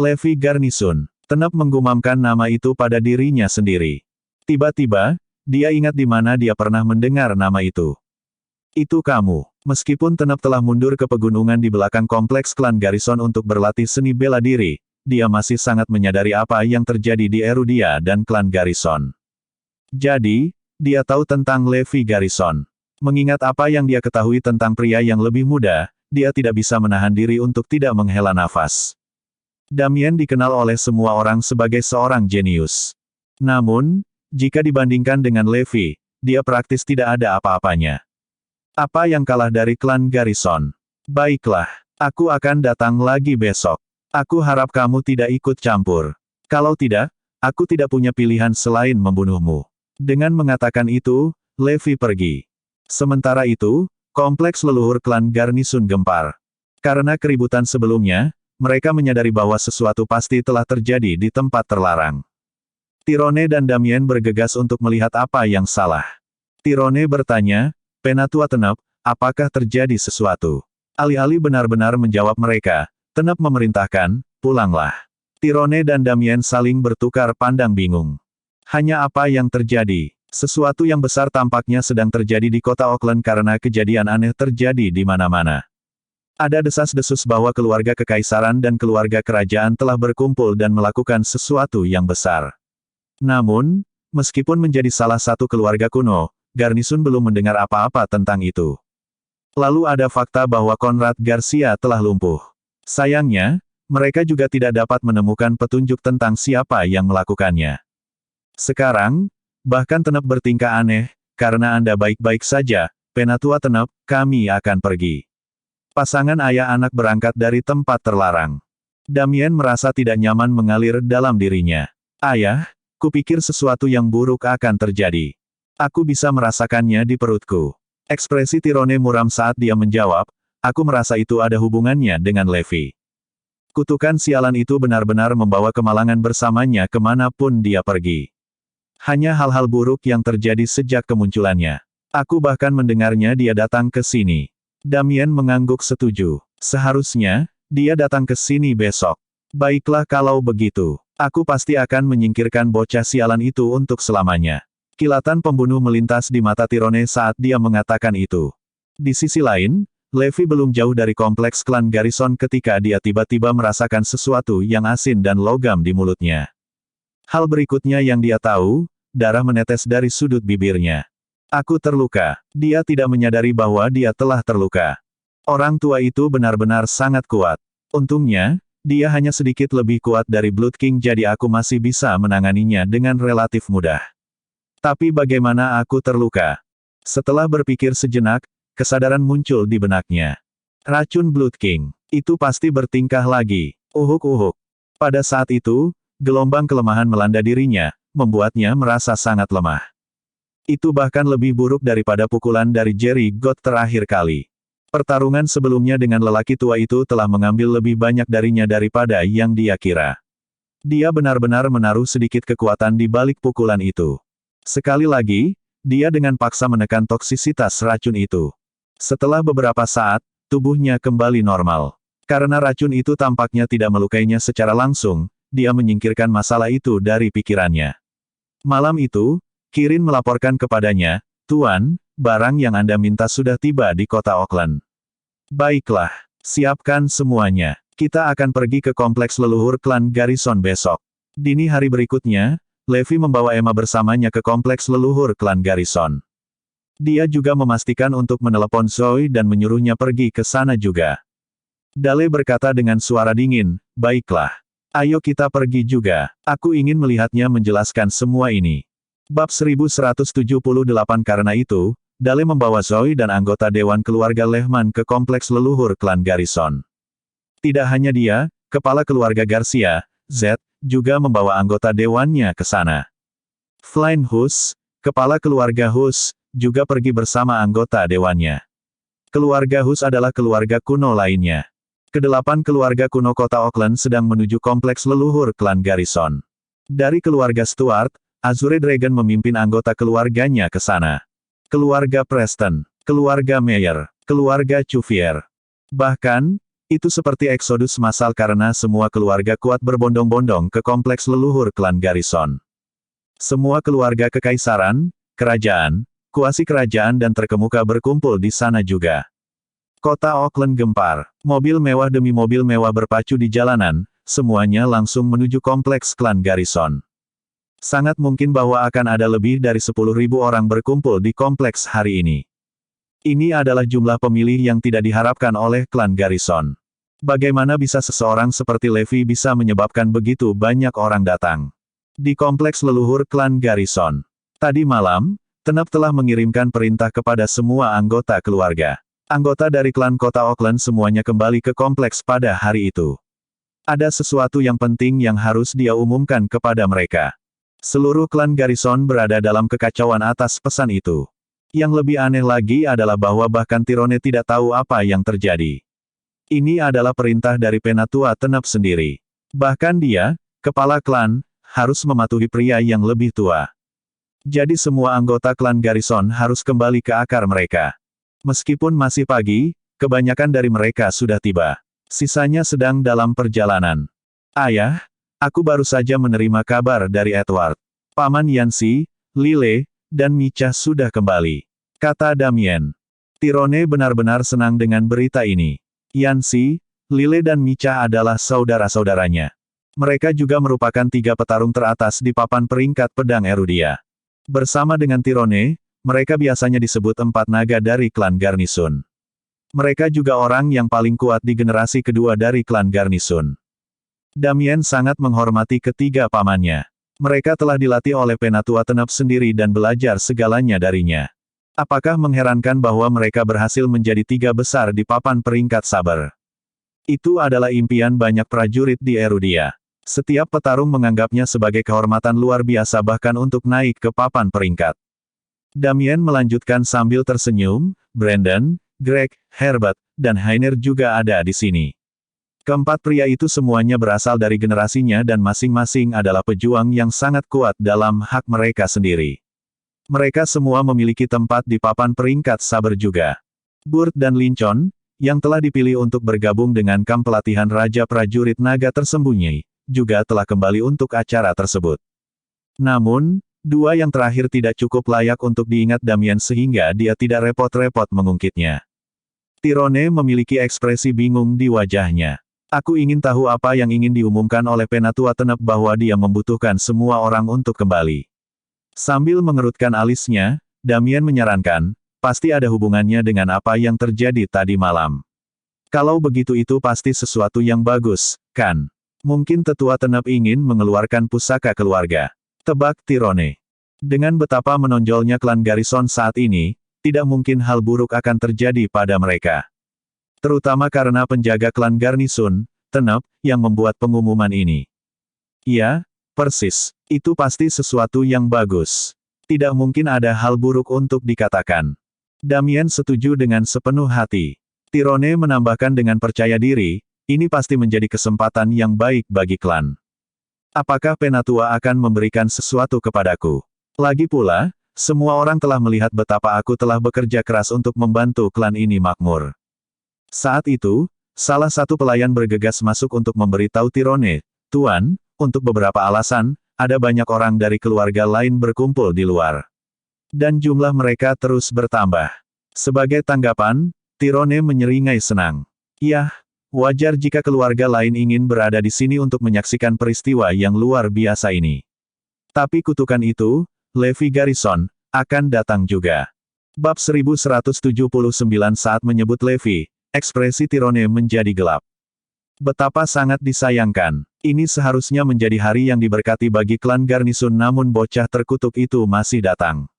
Levi Garnisun. Tenep menggumamkan nama itu pada dirinya sendiri. Tiba-tiba, dia ingat di mana dia pernah mendengar nama itu. Itu kamu. Meskipun Tenep telah mundur ke pegunungan di belakang kompleks klan Garrison untuk berlatih seni bela diri, dia masih sangat menyadari apa yang terjadi di Erudia dan klan Garrison. Jadi, dia tahu tentang Levi Garrison. Mengingat apa yang dia ketahui tentang pria yang lebih muda, dia tidak bisa menahan diri untuk tidak menghela nafas. Damien dikenal oleh semua orang sebagai seorang jenius. Namun, jika dibandingkan dengan Levi, dia praktis tidak ada apa-apanya. Apa yang kalah dari klan Garrison? Baiklah, aku akan datang lagi besok. Aku harap kamu tidak ikut campur. Kalau tidak, aku tidak punya pilihan selain membunuhmu. Dengan mengatakan itu, Levi pergi. Sementara itu, kompleks leluhur klan Garnisun gempar. Karena keributan sebelumnya, mereka menyadari bahwa sesuatu pasti telah terjadi di tempat terlarang. Tyrone dan Damien bergegas untuk melihat apa yang salah. Tyrone bertanya, Penatua Tenep, apakah terjadi sesuatu? Alih-alih benar-benar menjawab mereka, Tenep memerintahkan, pulanglah. Tyrone dan Damien saling bertukar pandang bingung. Hanya apa yang terjadi? Sesuatu yang besar tampaknya sedang terjadi di kota Auckland karena kejadian aneh terjadi di mana-mana. Ada desas-desus bahwa keluarga kekaisaran dan keluarga kerajaan telah berkumpul dan melakukan sesuatu yang besar. Namun, meskipun menjadi salah satu keluarga kuno, Garnisun belum mendengar apa-apa tentang itu. Lalu ada fakta bahwa Conrad Garcia telah lumpuh. Sayangnya, mereka juga tidak dapat menemukan petunjuk tentang siapa yang melakukannya. Sekarang, bahkan Tenep bertingkah aneh, karena Anda baik-baik saja, Penatua Tenep, kami akan pergi. Pasangan ayah anak berangkat dari tempat terlarang. Damien merasa tidak nyaman mengalir dalam dirinya. Ayah, kupikir sesuatu yang buruk akan terjadi. Aku bisa merasakannya di perutku. Ekspresi Tyrone muram saat dia menjawab, aku merasa itu ada hubungannya dengan Levi. Kutukan sialan itu benar-benar membawa kemalangan bersamanya kemanapun dia pergi. Hanya hal-hal buruk yang terjadi sejak kemunculannya. Aku bahkan mendengarnya dia datang ke sini. Damien mengangguk setuju. Seharusnya, dia datang ke sini besok. Baiklah kalau begitu. Aku pasti akan menyingkirkan bocah sialan itu untuk selamanya. Kilatan pembunuh melintas di mata Tyrone saat dia mengatakan itu. Di sisi lain, Levi belum jauh dari kompleks klan Garrison ketika dia tiba-tiba merasakan sesuatu yang asin dan logam di mulutnya. Hal berikutnya yang dia tahu, darah menetes dari sudut bibirnya. Aku terluka. Dia tidak menyadari bahwa dia telah terluka. Orang tua itu benar-benar sangat kuat. Untungnya, dia hanya sedikit lebih kuat dari Blood King jadi aku masih bisa menanganinya dengan relatif mudah. Tapi bagaimana aku terluka? Setelah berpikir sejenak, kesadaran muncul di benaknya. Racun Blood King. Itu pasti bertingkah lagi. Uhuk-uhuk. Pada saat itu, gelombang kelemahan melanda dirinya, membuatnya merasa sangat lemah. Itu bahkan lebih buruk daripada pukulan dari Jerry God terakhir kali. Pertarungan sebelumnya dengan lelaki tua itu telah mengambil lebih banyak darinya daripada yang dia kira. Dia benar-benar menaruh sedikit kekuatan di balik pukulan itu. Sekali lagi, dia dengan paksa menekan toksisitas racun itu. Setelah beberapa saat, tubuhnya kembali normal. Karena racun itu tampaknya tidak melukainya secara langsung, dia menyingkirkan masalah itu dari pikirannya. Malam itu, Kirin melaporkan kepadanya, "Tuan, barang yang Anda minta sudah tiba di kota Auckland." "Baiklah, siapkan semuanya. Kita akan pergi ke kompleks leluhur klan Garrison besok." Dini hari berikutnya, Levi membawa Emma bersamanya ke kompleks leluhur klan Garrison. Dia juga memastikan untuk menelepon Zoe dan menyuruhnya pergi ke sana juga. Dale berkata dengan suara dingin, "Baiklah. Ayo kita pergi juga. Aku ingin melihatnya menjelaskan semua ini." Bab 1178. Karena itu, Dale membawa Zoe dan anggota Dewan Keluarga Lehman ke kompleks leluhur klan Garrison. Tidak hanya dia, kepala keluarga Garcia, Z, juga membawa anggota dewannya ke sana. Flynn Hus, kepala keluarga Hus, juga pergi bersama anggota dewannya. Keluarga Hus adalah keluarga kuno lainnya. Kedelapan keluarga kuno kota Auckland sedang menuju kompleks leluhur klan Garrison. Dari keluarga Stuart, Azure Dragon memimpin anggota keluarganya ke sana. Keluarga Preston, keluarga Meyer, keluarga Cuvier. Bahkan, itu seperti eksodus massal karena semua keluarga kuat berbondong-bondong ke kompleks leluhur klan Garrison. Semua keluarga kekaisaran, kerajaan, kuasi kerajaan dan terkemuka berkumpul di sana juga. Kota Auckland gempar. Mobil mewah demi mobil mewah berpacu di jalanan, semuanya langsung menuju kompleks klan Garrison. Sangat mungkin bahwa akan ada lebih dari 10.000 orang berkumpul di kompleks hari ini. Ini adalah jumlah pemilih yang tidak diharapkan oleh klan Garrison. Bagaimana bisa seseorang seperti Levi bisa menyebabkan begitu banyak orang datang? Di kompleks leluhur klan Garrison. Tadi malam, Tenep telah mengirimkan perintah kepada semua anggota keluarga. Anggota dari klan kota Auckland semuanya kembali ke kompleks pada hari itu. Ada sesuatu yang penting yang harus dia umumkan kepada mereka. Seluruh klan Garrison berada dalam kekacauan atas pesan itu. Yang lebih aneh lagi adalah bahwa bahkan Tyrone tidak tahu apa yang terjadi. Ini adalah perintah dari penatua Tenep sendiri. Bahkan dia, kepala klan, harus mematuhi pria yang lebih tua. Jadi semua anggota klan Garrison harus kembali ke akar mereka. Meskipun masih pagi, kebanyakan dari mereka sudah tiba. Sisanya sedang dalam perjalanan. "Ayah, aku baru saja menerima kabar dari Edward. Paman Yancy, Lile, dan Micha sudah kembali," kata Damien. Tyrone benar-benar senang dengan berita ini. Yancy, Lile dan Micha adalah saudara-saudaranya. Mereka juga merupakan 3 petarung teratas di papan peringkat pedang Erudia. Bersama dengan Tyrone, mereka biasanya disebut 4 naga dari klan Garnison. Mereka juga orang yang paling kuat di generasi kedua dari klan Garnison. Damien sangat menghormati ketiga pamannya. Mereka telah dilatih oleh penatua Tenep sendiri dan belajar segalanya darinya. Apakah mengherankan bahwa mereka berhasil menjadi 3 besar di papan peringkat saber? Itu adalah impian banyak prajurit di Erudia. Setiap petarung menganggapnya sebagai kehormatan luar biasa bahkan untuk naik ke papan peringkat. Damien melanjutkan sambil tersenyum, "Brandon, Greg, Herbert, dan Heiner juga ada di sini. Keempat pria itu semuanya berasal dari generasinya dan masing-masing adalah pejuang yang sangat kuat dalam hak mereka sendiri. Mereka semua memiliki tempat di papan peringkat saber juga. Burt dan Lincoln, yang telah dipilih untuk bergabung dengan kamp pelatihan Raja Prajurit Naga Tersembunyi, juga telah kembali untuk acara tersebut. Namun, 2 yang terakhir tidak cukup layak untuk diingat Damien sehingga dia tidak repot-repot mengungkitnya. Tyrone memiliki ekspresi bingung di wajahnya. "Aku ingin tahu apa yang ingin diumumkan oleh penatua Tenep bahwa dia membutuhkan semua orang untuk kembali." Sambil mengerutkan alisnya, Damien menyarankan, "Pasti ada hubungannya dengan apa yang terjadi tadi malam. Kalau begitu itu pasti sesuatu yang bagus, kan? Mungkin tetua Tenep ingin mengeluarkan pusaka keluarga." Tebak Tyrone. Dengan betapa menonjolnya klan Garrison saat ini, tidak mungkin hal buruk akan terjadi pada mereka. Terutama karena penjaga klan Garnison, Tenep, yang membuat pengumuman ini. "Iya, persis. Itu pasti sesuatu yang bagus. Tidak mungkin ada hal buruk untuk dikatakan." Damien setuju dengan sepenuh hati. Tyrone menambahkan dengan percaya diri, "Ini pasti menjadi kesempatan yang baik bagi klan." Apakah Penatua akan memberikan sesuatu kepadaku? Lagi pula, semua orang telah melihat betapa aku telah bekerja keras untuk membantu klan ini makmur. Saat itu, salah satu pelayan bergegas masuk untuk memberitahu Tirone, "Tuan, untuk beberapa alasan, ada banyak orang dari keluarga lain berkumpul di luar. Dan jumlah mereka terus bertambah." Sebagai tanggapan, Tirone menyeringai senang. "Yah, wajar jika keluarga lain ingin berada di sini untuk menyaksikan peristiwa yang luar biasa ini. Tapi kutukan itu, Levi Garrison, akan datang juga." Bab 1179 saat menyebut Levi, ekspresi Tirone menjadi gelap. Betapa sangat disayangkan. Ini seharusnya menjadi hari yang diberkati bagi klan Garnison, namun bocah terkutuk itu masih datang.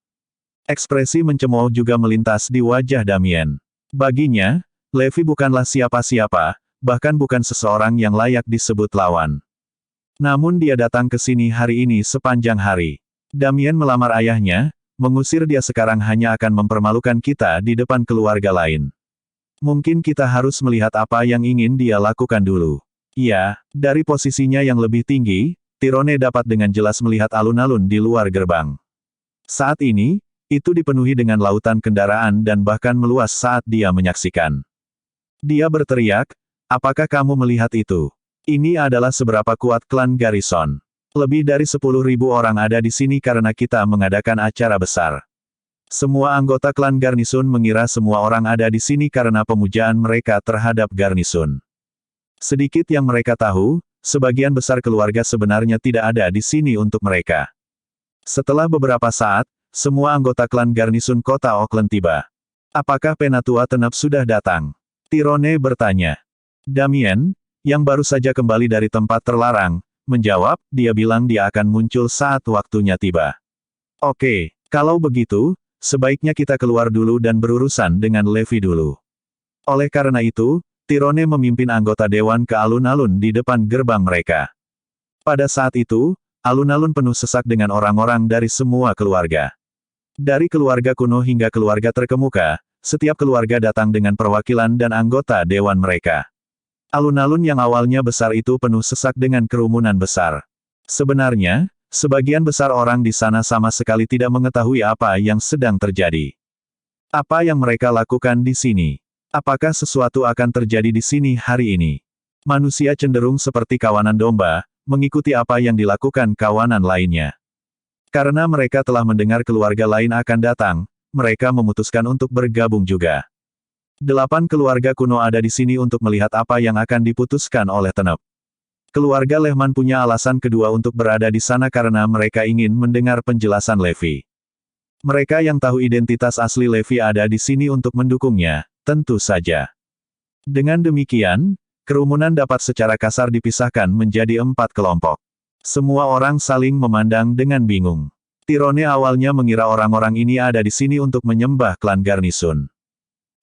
Ekspresi mencemooh juga melintas di wajah Damien. Baginya, Levi bukanlah siapa-siapa, bahkan bukan seseorang yang layak disebut lawan. Namun dia datang ke sini hari ini sepanjang hari. Damien melamar ayahnya, mengusir dia sekarang hanya akan mempermalukan kita di depan keluarga lain. Mungkin kita harus melihat apa yang ingin dia lakukan dulu. Ya, dari posisinya yang lebih tinggi, Tirone dapat dengan jelas melihat alun-alun di luar gerbang. Saat ini, itu dipenuhi dengan lautan kendaraan dan bahkan meluas saat dia menyaksikan. Dia berteriak, "Apakah kamu melihat itu? Ini adalah seberapa kuat klan Garrison. Lebih dari 10.000 orang ada di sini karena kita mengadakan acara besar. Semua anggota klan Garnison mengira semua orang ada di sini karena pemujaan mereka terhadap Garnison. Sedikit yang mereka tahu, sebagian besar keluarga sebenarnya tidak ada di sini untuk mereka." Setelah beberapa saat, semua anggota klan Garnison kota Auckland tiba. "Apakah Penatua Teneb sudah datang?" Tirone bertanya. Damien, yang baru saja kembali dari tempat terlarang, menjawab, "Dia bilang dia akan muncul saat waktunya tiba." "Oke, kalau begitu, sebaiknya kita keluar dulu dan berurusan dengan Levi dulu." Oleh karena itu, Tirone memimpin anggota dewan ke alun-alun di depan gerbang mereka. Pada saat itu, alun-alun penuh sesak dengan orang-orang dari semua keluarga. Dari keluarga kuno hingga keluarga terkemuka, setiap keluarga datang dengan perwakilan dan anggota dewan mereka. Alun-alun yang awalnya besar itu penuh sesak dengan kerumunan besar. Sebenarnya, sebagian besar orang di sana sama sekali tidak mengetahui apa yang sedang terjadi. Apa yang mereka lakukan di sini? Apakah sesuatu akan terjadi di sini hari ini? Manusia cenderung seperti kawanan domba, mengikuti apa yang dilakukan kawanan lainnya. Karena mereka telah mendengar keluarga lain akan datang, mereka memutuskan untuk bergabung juga. 8 keluarga kuno ada di sini untuk melihat apa yang akan diputuskan oleh Teneb. Keluarga Lehman punya alasan kedua untuk berada di sana karena mereka ingin mendengar penjelasan Levi. Mereka yang tahu identitas asli Levi ada di sini untuk mendukungnya, tentu saja. Dengan demikian, kerumunan dapat secara kasar dipisahkan menjadi 4 kelompok. Semua orang saling memandang dengan bingung. Tirone awalnya mengira orang-orang ini ada di sini untuk menyembah klan Garnison.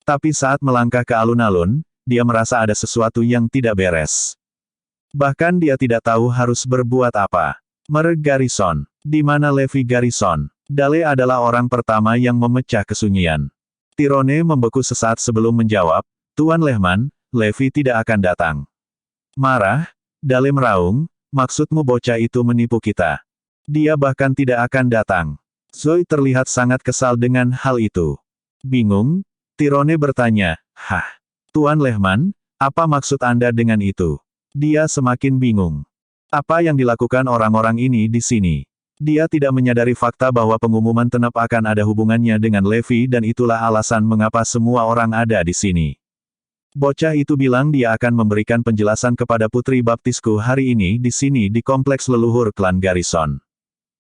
Tapi saat melangkah ke alun-alun, dia merasa ada sesuatu yang tidak beres. Bahkan dia tidak tahu harus berbuat apa. Mer Garrison. Di mana Levi Garrison? Dale adalah orang pertama yang memecah kesunyian. Tirone membeku sesaat sebelum menjawab, "Tuan Lehman, Levi tidak akan datang." Marah, Dale meraung, "Maksudmu bocah itu menipu kita? Dia bahkan tidak akan datang." Zoe terlihat sangat kesal dengan hal itu. Bingung, Tirone bertanya, "Hah? Tuan Lehman, apa maksud Anda dengan itu?" Dia semakin bingung. Apa yang dilakukan orang-orang ini di sini? Dia tidak menyadari fakta bahwa pengumuman Teneb akan ada hubungannya dengan Levi dan itulah alasan mengapa semua orang ada di sini. Bocah itu bilang dia akan memberikan penjelasan kepada putri baptisku hari ini di sini di kompleks leluhur klan Garrison.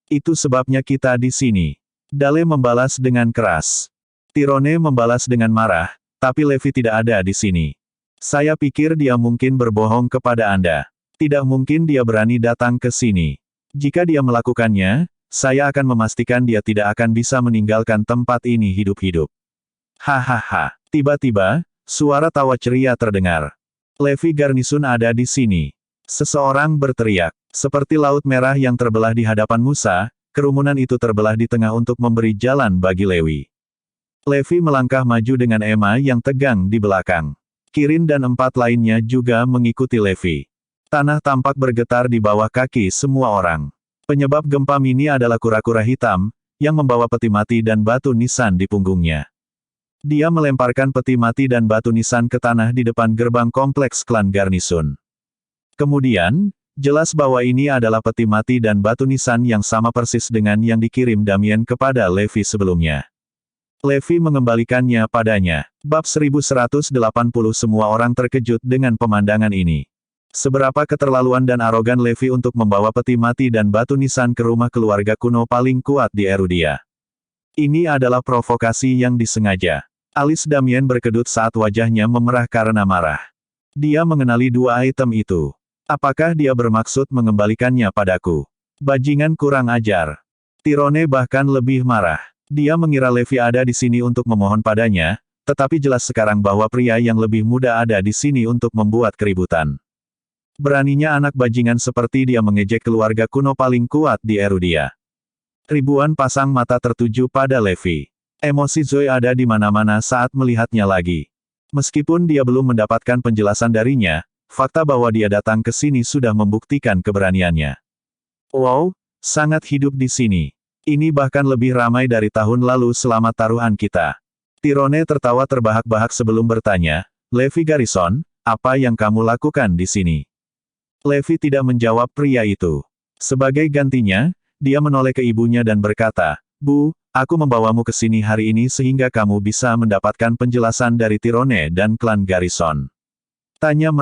Itu sebabnya kita di sini. Dale membalas dengan keras. Tirone membalas dengan marah, "Tapi Levi tidak ada di sini. Saya pikir dia mungkin berbohong kepada Anda. Tidak mungkin dia berani datang ke sini. Jika dia melakukannya, saya akan memastikan dia tidak akan bisa meninggalkan tempat ini hidup-hidup." Hahaha. Tiba-tiba, suara tawa ceria terdengar. "Levi Garnison ada di sini." Seseorang berteriak. Seperti laut merah yang terbelah di hadapan Musa, kerumunan itu terbelah di tengah untuk memberi jalan bagi Levi. Levi melangkah maju dengan Emma yang tegang di belakang. Kirin dan 4 lainnya juga mengikuti Levi. Tanah tampak bergetar di bawah kaki semua orang. Penyebab gempa mini adalah kura-kura hitam, yang membawa peti mati dan batu nisan di punggungnya. Dia melemparkan peti mati dan batu nisan ke tanah di depan gerbang kompleks klan Garnisun. Kemudian, jelas bahwa ini adalah peti mati dan batu nisan yang sama persis dengan yang dikirim Damien kepada Levi sebelumnya. Levi mengembalikannya padanya. Bab 1180. Semua orang terkejut dengan pemandangan ini. Seberapa keterlaluan dan arogan Levi untuk membawa peti mati dan batu nisan ke rumah keluarga kuno paling kuat di Erudia. Ini adalah provokasi yang disengaja. Alis Damien berkedut saat wajahnya memerah karena marah. Dia mengenali dua item itu. Apakah dia bermaksud mengembalikannya padaku? Bajingan kurang ajar. Tyrone bahkan lebih marah. Dia mengira Levi ada di sini untuk memohon padanya, tetapi jelas sekarang bahwa pria yang lebih muda ada di sini untuk membuat keributan. Beraninya anak bajingan seperti dia mengejek keluarga kuno paling kuat di Erudia. Ribuan pasang mata tertuju pada Levi. Emosi Zoe ada di mana-mana saat melihatnya lagi. Meskipun dia belum mendapatkan penjelasan darinya, fakta bahwa dia datang ke sini sudah membuktikan keberaniannya. Wow, sangat hidup di sini. Ini bahkan lebih ramai dari tahun lalu selama taruhan kita. Tyrone tertawa terbahak-bahak sebelum bertanya, Levi Garrison, apa yang kamu lakukan di sini? Levi tidak menjawab pria itu. Sebagai gantinya, dia menoleh ke ibunya dan berkata, Bu, aku membawamu ke sini hari ini sehingga kamu bisa mendapatkan penjelasan dari Tyrone dan klan Garrison. Tanya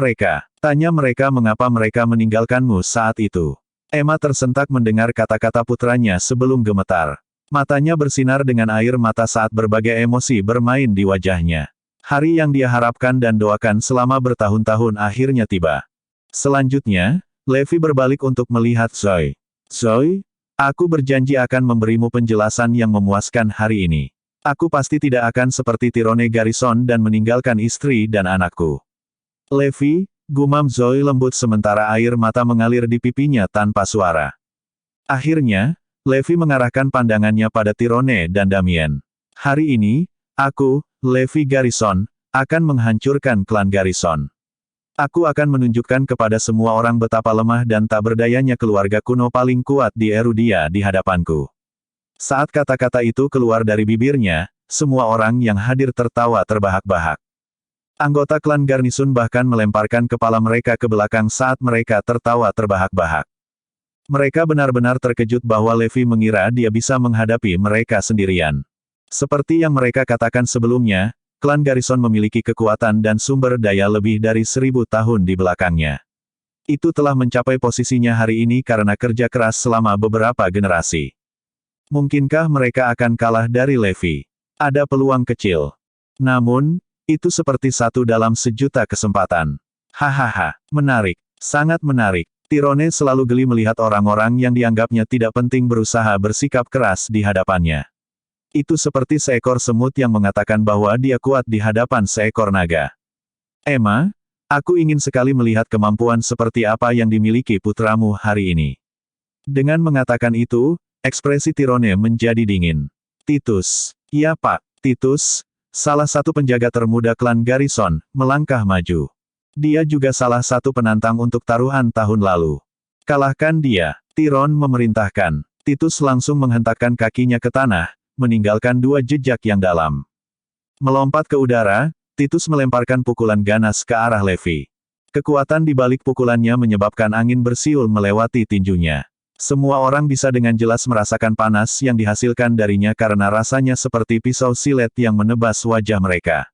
mereka mengapa mereka meninggalkanmu saat itu. Emma tersentak mendengar kata-kata putranya sebelum gemetar. Matanya bersinar dengan air mata saat berbagai emosi bermain di wajahnya. Hari yang dia harapkan dan doakan selama bertahun-tahun akhirnya tiba. Selanjutnya, Levi berbalik untuk melihat Zoe. Zoe, aku berjanji akan memberimu penjelasan yang memuaskan hari ini. Aku pasti tidak akan seperti Tyrone Garrison dan meninggalkan istri dan anakku. Levi, gumam Zoe lembut sementara air mata mengalir di pipinya tanpa suara. Akhirnya, Levi mengarahkan pandangannya pada Tyrone dan Damien. Hari ini, aku, Levi Garrison, akan menghancurkan klan Garrison. Aku akan menunjukkan kepada semua orang betapa lemah dan tak berdayanya keluarga kuno paling kuat di Erudia di hadapanku. Saat kata-kata itu keluar dari bibirnya, semua orang yang hadir tertawa terbahak-bahak. Anggota klan Garnisun bahkan melemparkan kepala mereka ke belakang saat mereka tertawa terbahak-bahak. Mereka benar-benar terkejut bahwa Levi mengira dia bisa menghadapi mereka sendirian. Seperti yang mereka katakan sebelumnya, klan Garrison memiliki kekuatan dan sumber daya lebih dari 1000 tahun di belakangnya. Itu telah mencapai posisinya hari ini karena kerja keras selama beberapa generasi. Mungkinkah mereka akan kalah dari Levi? Ada peluang kecil. Namun, itu seperti satu dalam sejuta kesempatan. Hahaha, menarik, sangat menarik. Tyrone selalu geli melihat orang-orang yang dianggapnya tidak penting berusaha bersikap keras di hadapannya. Itu seperti seekor semut yang mengatakan bahwa dia kuat di hadapan seekor naga. Emma, aku ingin sekali melihat kemampuan seperti apa yang dimiliki putramu hari ini. Dengan mengatakan itu, ekspresi Tyrone menjadi dingin. Titus. Ya Pak. Titus, salah satu penjaga termuda klan Garrison, melangkah maju. Dia juga salah satu penantang untuk taruhan tahun lalu. Kalahkan dia. Tyrone memerintahkan. Titus langsung menghentakkan kakinya ke tanah, meninggalkan dua jejak yang dalam. Melompat ke udara, Titus melemparkan pukulan ganas ke arah Levi. Kekuatan di balik pukulannya menyebabkan angin bersiul melewati tinjunya. Semua orang bisa dengan jelas merasakan panas yang dihasilkan darinya karena rasanya seperti pisau silet yang menebas wajah mereka.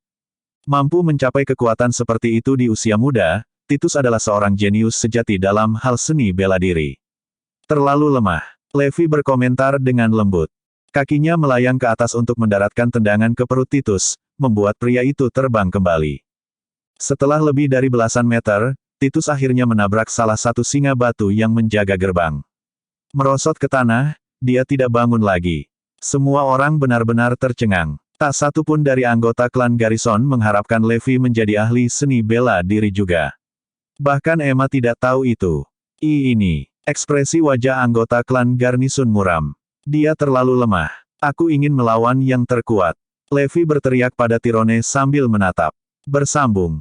Mampu mencapai kekuatan seperti itu di usia muda, Titus adalah seorang jenius sejati dalam hal seni bela diri. Terlalu lemah. Levi berkomentar dengan lembut. Kakinya melayang ke atas untuk mendaratkan tendangan ke perut Titus, membuat pria itu terbang kembali. Setelah lebih dari belasan meter, Titus akhirnya menabrak salah satu singa batu yang menjaga gerbang. Merosot ke tanah, dia tidak bangun lagi. Semua orang benar-benar tercengang. Tak satu pun dari anggota klan Garrison mengharapkan Levi menjadi ahli seni bela diri juga. Bahkan Emma tidak tahu itu. Ini, ekspresi wajah anggota klan Garnisun muram. Dia terlalu lemah. Aku ingin melawan yang terkuat. Levi berteriak pada Tyrone sambil menatap. Bersambung.